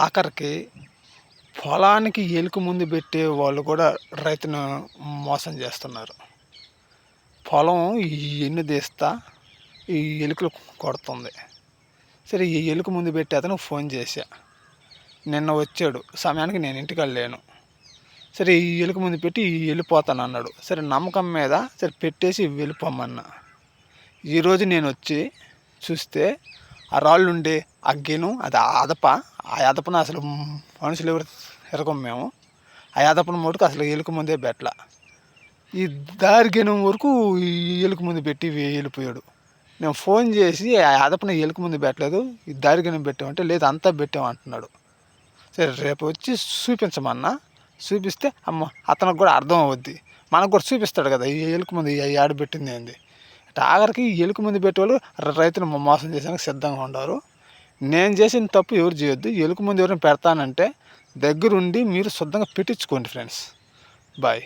ఆఖరికి పొలానికి ఎలుక ముందు పెట్టే వాళ్ళు కూడా రైతును మోసం చేస్తున్నారు. పొలం ఎన్ను తీస్తా ఈ ఎలుకలు కొడుతుంది. సరే ఈ ఎలుక ముందు పెట్టి అతనికి ఫోన్ చేశా. నిన్న వచ్చాడు, సమయానికి నేను ఇంటికాడ లేను. సరే ఈ ఎలుక ముందు పెట్టి వెళ్ళిపోతాను అన్నాడు. సరే నమ్మకం మీద సరే పెట్టేసి వెళ్ళిపోమన్నా. ఈరోజు నేను వచ్చి చూస్తే ఆ రాళ్ళు ఉండే అగ్గెను అది అదప, ఆ అదపను అసలు మనుషులు ఎవరు ఎరగం మేము. ఆ అదపను మటుకు అసలు ఎలుక ముందే పెట్టలా. ఈ దారిగెనం వరకు ఈ ఎలుక ముందు పెట్టి వెళ్ళిపోయాడు. నేను ఫోన్ చేసి ఆ అదపను ఎలుక ముందు పెట్టలేదు, ఈ దారిగెనం పెట్టామంటే లేదు అంతా పెట్టామంటున్నాడు. సరే రేపు వచ్చి చూపించమన్నా. చూపిస్తే అమ్మ అతనికి కూడా అర్థం అవుద్ది, మనకు కూడా చూపిస్తాడు కదా ఈ ఎలుక ముందు ఆడ పెట్టింది ఏంది. ఆఖరికి ఈ ఎలుక ముందు పెట్టేవాళ్ళు రైతులు మోసం చేసేందుకు సిద్ధంగా ఉన్నారు. నేను చేసిన తప్పు ఎవరు చేయొద్దు. ఎలుక ముందు ఎవరైనా పెడతానంటే దగ్గరుండి మీరు శుద్ధంగా పెట్టించుకోండి ఫ్రెండ్స్. బాయ్.